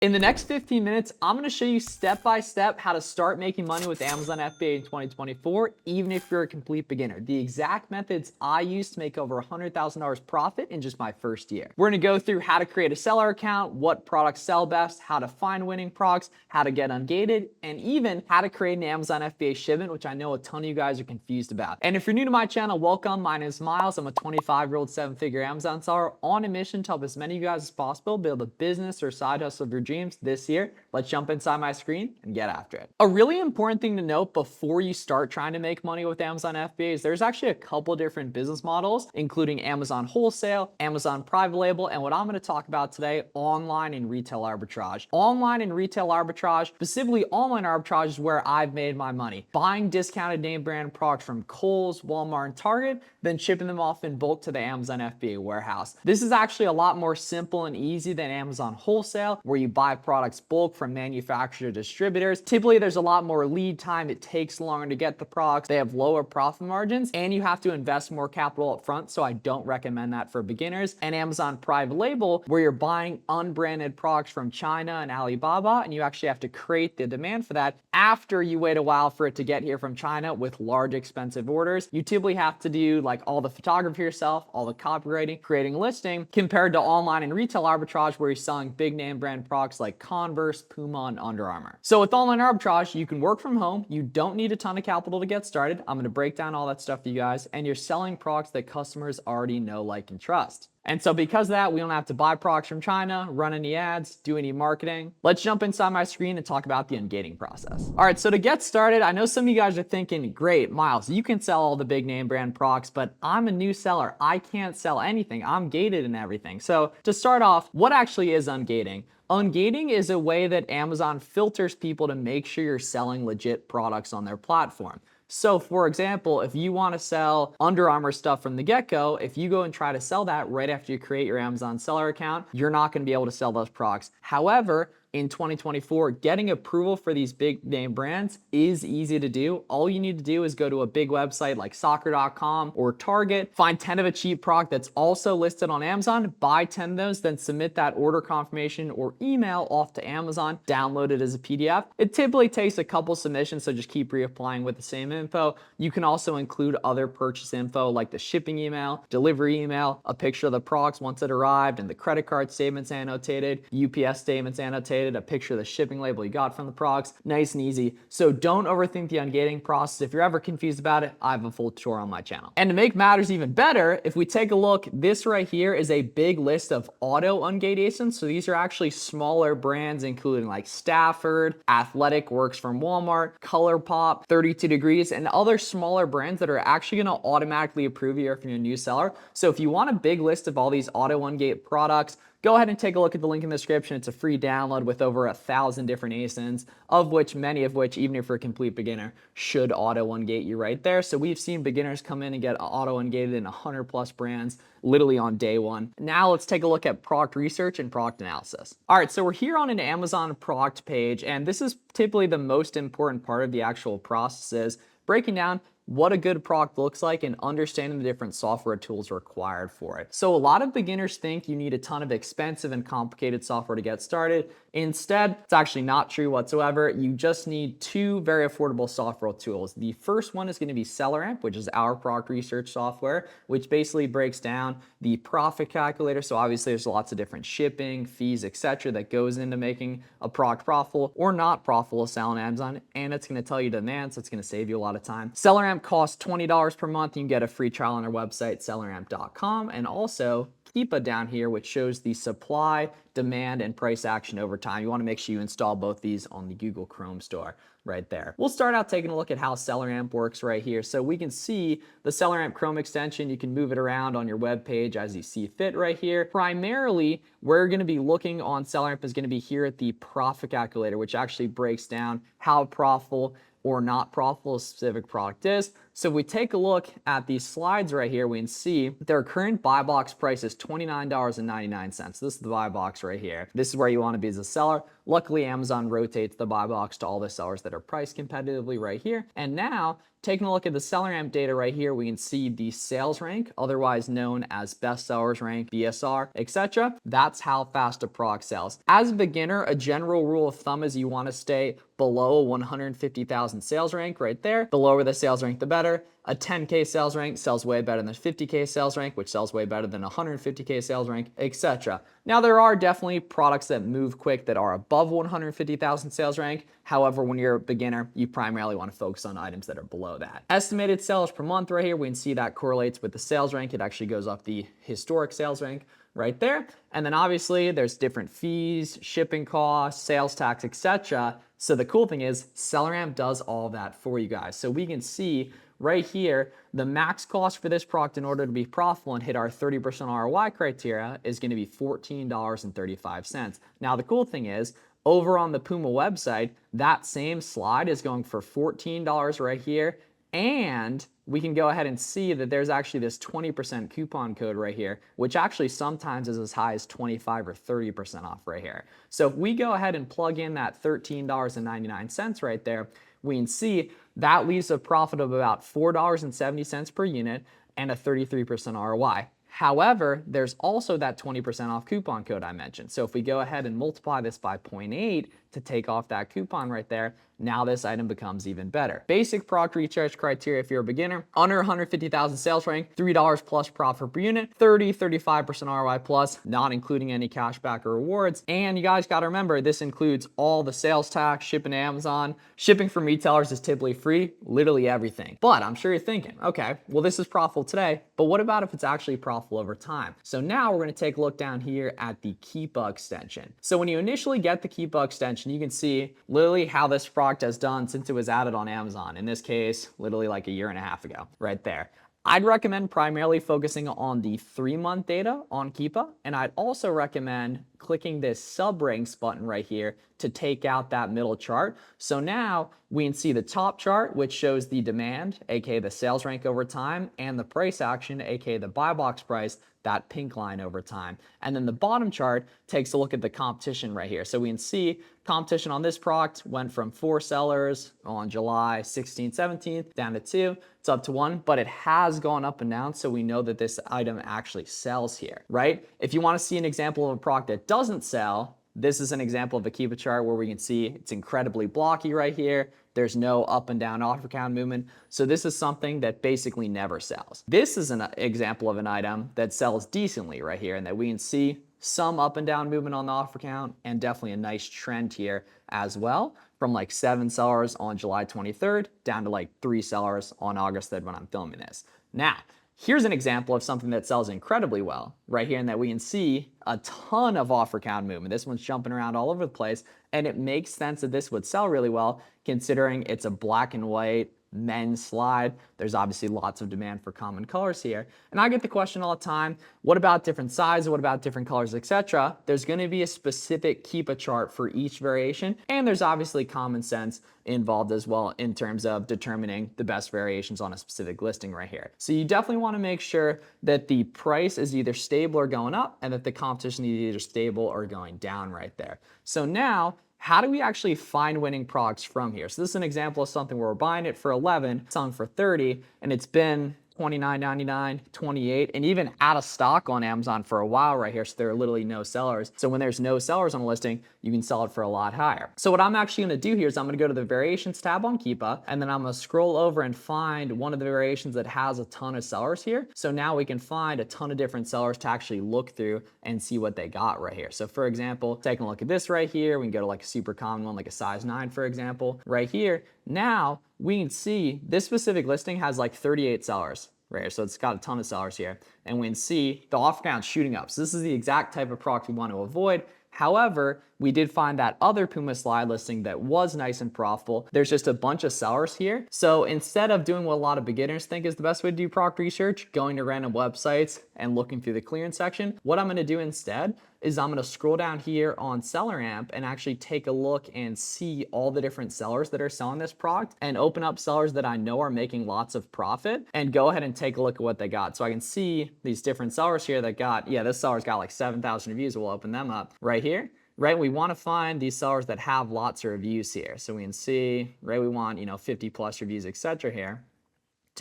In the next 15 minutes, I'm going to show you step by step how to start making money with Amazon FBA in 2024, even if you're a complete beginner. The exact methods I used to make over $100,000 profit in just my first year. We're going to go through how to create a seller account, what products sell best, how to find winning products, how to get ungated, and even how to create an Amazon FBA shipment, which I know a ton of you guys are confused about. And if you're new to my channel, welcome. My name is Miles. I'm a 25-year-old seven-figure Amazon seller on a mission to help as many of you guys as possible build a business or side hustle of your dreams this year. Let's jump inside my screen and get after it. A really important thing to note before you start trying to make money with Amazon FBA is there's actually a couple different business models, including Amazon wholesale, Amazon private label, and what I'm going to talk about today, online and retail arbitrage. Online and retail arbitrage, specifically online arbitrage, is where I've made my money. Buying discounted name brand products from Kohl's, Walmart, and Target, then shipping them off in bulk to the Amazon FBA warehouse. This is actually a lot more simple and easy than Amazon wholesale, where you buy products bulk from manufacturer to distributors. Typically, there's a lot more lead time. It takes longer to get the products. They have lower profit margins, and you have to invest more capital up front, so I don't recommend that for beginners. And Amazon private label, where you're buying unbranded products from China and Alibaba, and you actually have to create the demand for that after you wait a while for it to get here from China with large expensive orders. You typically have to do like all the photography yourself, all the copywriting, creating a listing, compared to online and retail arbitrage, where you're selling big name brand products like Converse, Puma, and Under Armour. So with online arbitrage, you can work from home. You don't need a ton of capital to get started. I'm going to break down all that stuff for you guys, and you're selling products that customers already know, like, and trust. And so because of that, we don't have to buy products from China, run any ads, do any marketing. Let's jump inside my screen and talk about the ungating process. All right, so to get started, I know some of you guys are thinking, great, Miles, you can sell all the big name brand products, but I'm a new seller. I can't sell anything. I'm gated and everything. So to start off, what actually is ungating? Ungating is a way that Amazon filters people to make sure you're selling legit products on their platform. So for example, if you want to sell Under Armour stuff from the get-go, if you go and try to sell that right after you create your Amazon seller account, you're not going to be able to sell those products. However, in 2024, getting approval for these big name brands is easy to do. All you need to do is go to a big website like soccer.com or Target, find 10 of a cheap product that's also listed on Amazon, buy 10 of those, then submit that order confirmation or email off to Amazon, download it as a PDF. It typically takes a couple submissions, so just keep reapplying with the same info. You can also include other purchase info like the shipping email, delivery email, a picture of the products once it arrived, and the credit card statements annotated, UPS statements annotated, a picture of the shipping label you got from the products. Nice and easy. So don't overthink the ungating process. If you're ever confused about it, I have a full tutorial on my channel. And to make matters even better, if we take a look, this right here is a big list of auto ungate ASINs. So these are actually smaller brands, including like Stafford, Athletic Works from Walmart, ColourPop, 32 Degrees, and other smaller brands that are actually going to automatically approve you if you're a new seller. So if you want a big list of all these auto ungate products, go ahead and take a look at the link in the description. It's a free download with over 1,000 different ASINs, of which many of which, even if you're a complete beginner, should auto ungate you right there. So we've seen beginners come in and get auto ungated in 100 plus brands literally on day one. Now let's take a look at product research and product analysis. All right, so we're here on an Amazon product page, and this is typically the most important part of the actual process, is breaking down what a good product looks like and understanding the different software tools required for it. So a lot of beginners think you need a ton of expensive and complicated software to get started. Instead, it's actually not true whatsoever. You just need two very affordable software tools. The first one is going to be SellerAmp, which is our product research software, which basically breaks down the profit calculator. So obviously there's lots of different shipping, fees, etc. that goes into making a product profitable or not profitable to sell on Amazon, and it's going to tell you demand, so it's going to save you a lot of time. SellerAmp costs $20 per month. You can get a free trial on our website, selleramp.com, and also Keepa down here, which shows the supply, demand, and price action over time. You want to make sure you install both these on the Google Chrome store right there. We'll start out taking a look at how SellerAmp works right here. So we can see the SellerAmp Chrome extension. You can move it around on your web page as you see fit right here. Primarily, we're going to be looking on SellerAmp is going to be here at the profit calculator, which actually breaks down how profitable or not profitable a specific product is. So if we take a look at these slides right here, we can see their current buy box price is $29.99. This is the buy box right here. This is where you want to be as a seller. Luckily, Amazon rotates the buy box to all the sellers that are priced competitively right here. And now taking a look at the seller amp data right here, we can see the sales rank, otherwise known as best sellers rank, BSR, etc. That's how fast a product sells. As a beginner, a general rule of thumb is you want to stay below 150,000 sales rank right there. The lower the sales rank, the better. A 10K sales rank sells way better than a 50K sales rank, which sells way better than a 150K sales rank, etc. Now, there are definitely products that move quick that are above 150,000 sales rank. However, when you're a beginner, you primarily want to focus on items that are below that. Estimated sales per month right here, we can see that correlates with the sales rank. It actually goes off the historic sales rank right there. And then obviously there's different fees, shipping costs, sales tax, etc. So the cool thing is SellerAmp does all of that for you guys. So we can see right here, the max cost for this product in order to be profitable and hit our 30% ROI criteria is going to be $14.35. Now, the cool thing is, over on the Puma website, that same slide is going for $14 right here. And we can go ahead and see that there's actually this 20% coupon code right here, which actually sometimes is as high as 25 or 30% off right here. So if we go ahead and plug in that $13.99 right there, we can see that leaves a profit of about $4.70 per unit and a 33% ROI. However, there's also that 20% off coupon code I mentioned. So if we go ahead and multiply this by 0.8 to take off that coupon right there, now this item becomes even better. Basic product recharge criteria if you're a beginner: under 150,000 sales rank, $3 plus profit per unit, 35% ROI plus, not including any cashback or rewards. And you guys gotta remember, this includes all the sales tax, shipping to Amazon. Shipping from retailers is typically free, literally everything. But I'm sure you're thinking, okay, well, this is profitable today, but what about if it's actually profitable over time? So now we're gonna take a look down here at the Keepa extension. So when you initially get the Keepa extension, you can see literally how this product has done since it was added on Amazon. In this case, literally like a year and a half ago, right there. I'd recommend primarily focusing on the 3-month data on Keepa, and I'd also recommend clicking this sub-ranks button right here to take out that middle chart. So now we can see the top chart, which shows the demand, aka the sales rank over time, and the price action, aka the buy box price, that pink line over time. And then the bottom chart takes a look at the competition right here. So we can see competition on this product went from 4 sellers on July 16th, 17th down to 2. It's up to 1, but it has gone up and down, so we know that this item actually sells here, right? If you want to see an example of a product that doesn't sell, this is an example of a Keepa chart where we can see it's incredibly blocky right here. There's no up and down offer count movement. So this is something that basically never sells. This is an example of an item that sells decently right here, and that we can see some up and down movement on the offer count and definitely a nice trend here as well, from like 7 sellers on July 23rd down to like 3 sellers on August 3rd when I'm filming this. Now, here's an example of something that sells incredibly well right here, in that we can see a ton of offer count movement. This one's jumping around all over the place, and it makes sense that this would sell really well considering it's a black and white men's slide. There's obviously lots of demand for common colors here. And I get the question all the time, what about different sizes? What about different colors, etc.? There's going to be a specific Keepa chart for each variation, and there's obviously common sense involved as well in terms of determining the best variations on a specific listing right here. So you definitely want to make sure that the price is either stable or going up, and that the competition is either stable or going down right there. So now, how do we actually find winning products from here? So this is an example of something where we're buying it for 11, selling for 30, and it's been $29.99, $28, and even out of stock on Amazon for a while right here, so there are literally no sellers. So when there's no sellers on a listing, you can sell it for a lot higher. So what I'm actually gonna do here is I'm gonna go to the Variations tab on Keepa, and then I'm gonna scroll over and find one of the variations that has a ton of sellers here. So now we can find a ton of different sellers to actually look through and see what they got right here. So for example, taking a look at this right here, we can go to like a super common one, like a size 9, for example, right here. Now we can see this specific listing has like 38 sellers right here. So it's got a ton of sellers here, and we can see the offer count shooting up. So this is the exact type of product we want to avoid. However, we did find that other Puma slide listing that was nice and profitable. There's just a bunch of sellers here. So instead of doing what a lot of beginners think is the best way to do product research, going to random websites and looking through the clearance section, what I'm gonna do instead is I'm gonna scroll down here on SellerAmp and actually take a look and see all the different sellers that are selling this product, and open up sellers that I know are making lots of profit, and go ahead and take a look at what they got. So I can see these different sellers here that got, yeah, this seller's got like 7,000 reviews. We'll open them up right here. Right, we want to find these sellers that have lots of reviews here. So we can see, right, we want, 50 plus reviews, etc. here.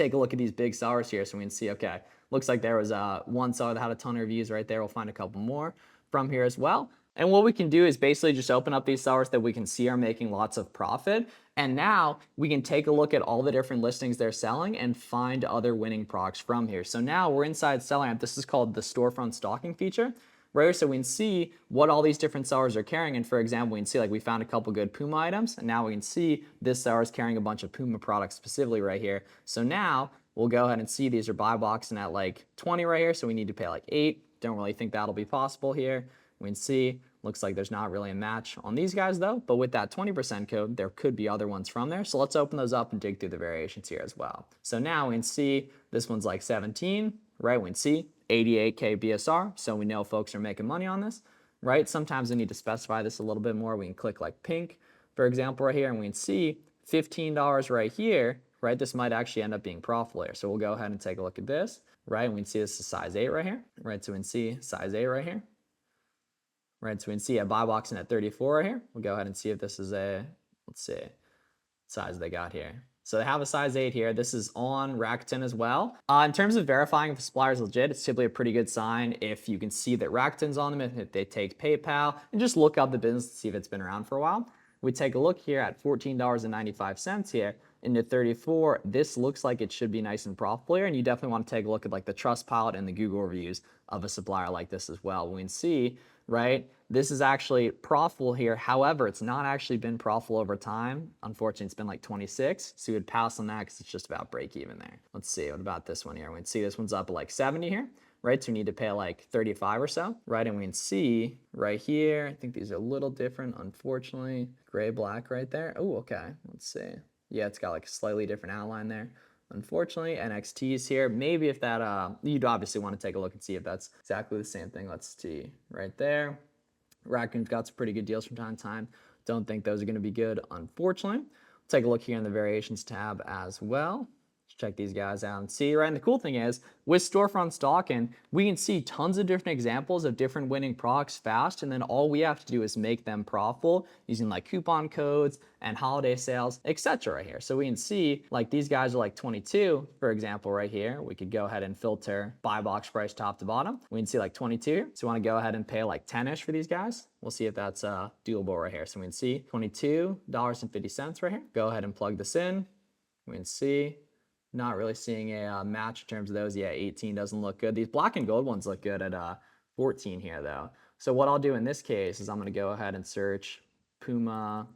take a look at these big sellers here so we can see, okay, looks like there was one seller that had a ton of reviews right there. We'll find a couple more from here as well. And what we can do is basically just open up these sellers that we can see are making lots of profit. And now we can take a look at all the different listings they're selling and find other winning products from here. So now we're inside SellerAmp. This is called the storefront stalking feature, right? So we can see what all these different sellers are carrying. And for example, we can see like we found a couple good Puma items. And now we can see this seller is carrying a bunch of Puma products specifically right here. So now we'll go ahead and see these are buy boxing at like 20 right here. So we need to pay like 8. Don't really think that'll be possible here. We can see, looks like there's not really a match on these guys though, but with that 20% code, there could be other ones from there. So let's open those up and dig through the variations here as well. So now we can see this one's like 17, right? We can see 88K BSR. So we know folks are making money on this, right? Sometimes we need to specify this a little bit more. We can click like pink, for example, right here, and we can see $15 right here, right? This might actually end up being profitable here. So we'll go ahead and take a look at this, right? And we can see this is size 8 right here, right? So we can see size 8 right here. Right, so we can see a buy boxing at 34 right here. We'll go ahead and see if this is a, let's see, size they got here. So they have a size 8 here. This is on Rakuten as well. In terms of verifying if a supplier is legit, it's typically a pretty good sign if you can see that Rakuten's on them, if they take PayPal, and just look up the business to see if it's been around for a while. We take a look here at $14.95 here into 34. This looks like it should be nice and profitable here, and you definitely want to take a look at like the Trustpilot and the Google reviews of a supplier like this as well. We can see, right, this is actually profitable here. However, it's not actually been profitable over time. Unfortunately, it's been like 26. So you would pass on that because it's just about break even there. Let's see, what about this one here? We can see this one's up at like 70 here, right? So we need to pay like 35 or so, right? And we can see right here, I think these are a little different, unfortunately. Gray, black right there. Oh, okay, let's see. Yeah, it's got like a slightly different outline there. Unfortunately, NXT is here. Maybe if that, you'd obviously want to take a look and see if that's exactly the same thing. Let's see right there. Rakuten's got some pretty good deals from time to time. Don't think those are going to be good, unfortunately. Take a look here in the variations tab as well. Let's check these guys out and see, right? And the cool thing is, with storefront stalking, we can see tons of different examples of different winning products fast, and then all we have to do is make them profitable using like coupon codes and holiday sales, etc. right here. So we can see like these guys are like 22, for example, right here. We could go ahead and filter buy box price top to bottom. We can see like 22. So we want to go ahead and pay like 10-ish for these guys. We'll see if that's doable right here. So we can see $22.50 right here. Go ahead and plug this in. We can see not really seeing a match in terms of those. Yeah, 18 doesn't look good. These black and gold ones look good at 14 here though. So what I'll do in this case is I'm going to go ahead and search Puma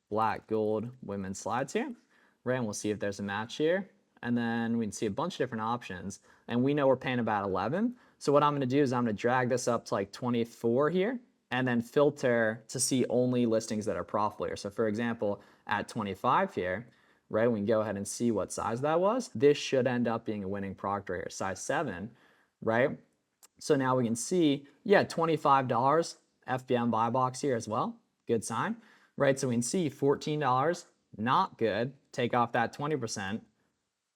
black gold women's slides here, right? And we'll see if there's a match here. And then we can see a bunch of different options. And we know we're paying about 11. So what I'm going to do is I'm going to drag this up to like 24 here and then filter to see only listings that are profitable here. So for example, at 25 here, right, we can go ahead and see what size that was. This should end up being a winning product right here, size 7, right? So now we can see, yeah, $25 FBM buy box here as well. Good sign, right? So we can see $14, not good. Take off that 20%,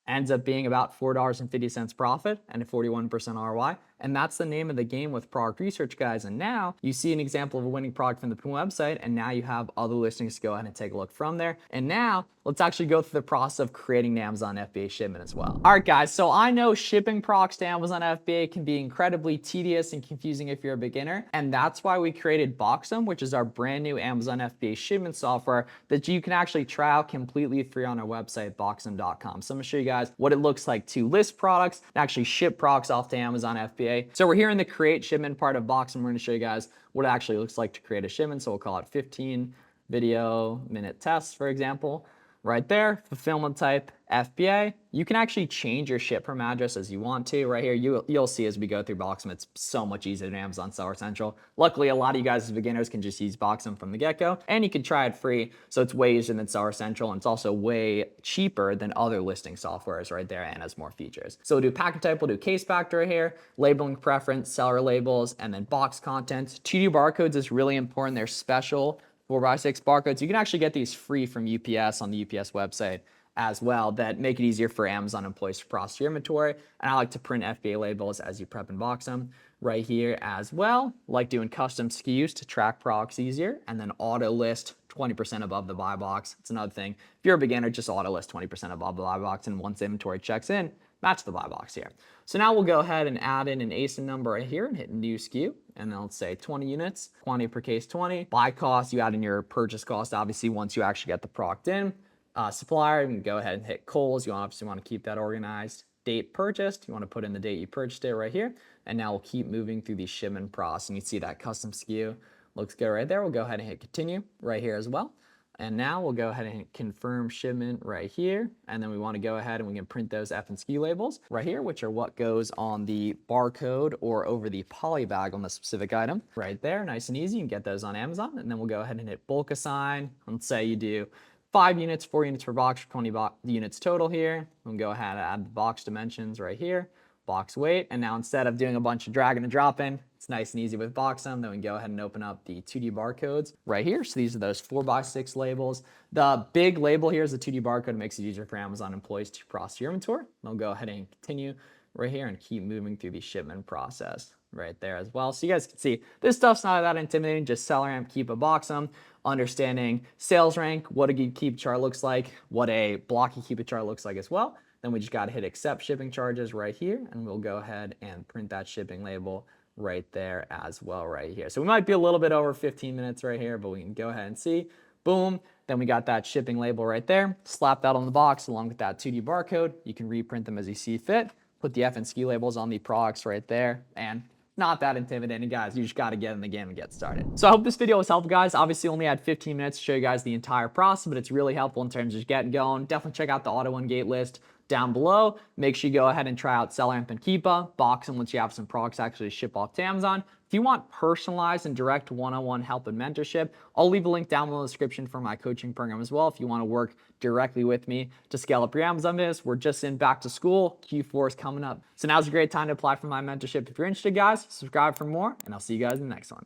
ends up being about $4.50 profit and a 41% ROI. And that's the name of the game with product research, guys. And now you see an example of a winning product from the Puma website, and now you have other listings to go ahead and take a look from there. And now let's actually go through the process of creating an Amazon FBA shipment as well. All right, guys, so I know shipping products to Amazon FBA can be incredibly tedious and confusing if you're a beginner. And that's why we created Boxem, which is our brand new Amazon FBA shipment software that you can actually try out completely free on our website, boxem.com. So I'm gonna show you guys what it looks like to list products and actually ship products off to Amazon FBA. So we're here in the create shipment part of Boxem. We're going to show you guys what it actually looks like to create a shipment. So we'll call it 15 video minute tests, for example. Right there, fulfillment type, FBA. You can actually change your ship from address as you want to. Right here, you'll see as we go through Boxem, it's so much easier than Amazon Seller Central. Luckily, a lot of you guys as beginners can just use Boxem from the get-go, and you can try it free, so it's way easier than Seller Central, and it's also way cheaper than other listing softwares right there, and has more features. So we'll do packet type, we'll do case factor here, labeling preference, seller labels, and then box content. 2D barcodes is really important. They're special 4x6 barcodes. You can actually get these free from UPS on the UPS website as well that make it easier for Amazon employees to process your inventory. And I like to print FBA labels as you prep and box them. right here as well. Like doing custom SKUs to track products easier, and then auto list 20% above the buy box. It's another thing. If you're a beginner, just auto list 20% above the buy box, and once inventory checks in, match the buy box here. So now we'll go ahead and add in an ASIN number right here and hit new SKU. And then let's say 20 units, quantity per case 20. Buy cost, you add in your purchase cost, obviously, once you actually get the product in. Supplier, you can go ahead and hit Kohl's. You obviously want to keep that organized. Date purchased, you want to put in the date you purchased it right here. And now we'll keep moving through the shipment process. And you see that custom SKU looks good right there. We'll go ahead and hit continue right here as well. And now we'll go ahead and hit confirm shipment right here. And then we want to go ahead and we can print those F and SKU labels right here, which are what goes on the barcode or over the poly bag on the specific item right there. Nice and easy. You can get those on Amazon. And then we'll go ahead and hit bulk assign. Let's say you do 5 units, 4 units per box, 20 units total here. We'll go ahead and add the box dimensions right here, box weight. And now instead of doing a bunch of dragging and dropping, it's nice and easy with Boxum. Then we can go ahead and open up the 2D barcodes right here. So these are those 4x6 labels. The big label here is the 2D barcode. It makes it easier for Amazon employees to process your inventory. They'll go ahead and continue right here and keep moving through the shipment process right there as well. So you guys can see this stuff's not that intimidating. Just seller amp, keep a Boxum, understanding sales rank, what a keep chart looks like, what a blocky keep a chart looks like as well. Then we just got to hit accept shipping charges right here, and we'll go ahead and print that shipping label right there as well right here. So we might be a little bit over 15 minutes right here, but we can go ahead and see. Boom. Then we got that shipping label right there. Slap that on the box along with that 2D barcode. You can reprint them as you see fit. Put the F and SKU labels on the products right there, and not that intimidating, guys. You just got to get in the game and get started. So I hope this video was helpful, guys. Obviously only had 15 minutes to show you guys the entire process, but it's really helpful in terms of just getting going. Definitely check out the auto Ungate list down below. Make sure you go ahead and try out SellerAmp and Keepa. Boxum once you have some products actually ship off to Amazon. If you want personalized and direct one-on-one help and mentorship, I'll leave a link down below in the description for my coaching program as well. If you want to work directly with me to scale up your Amazon business, we're just in back to school. Q4 is coming up. So now's a great time to apply for my mentorship. If you're interested, guys, subscribe for more, and I'll see you guys in the next one.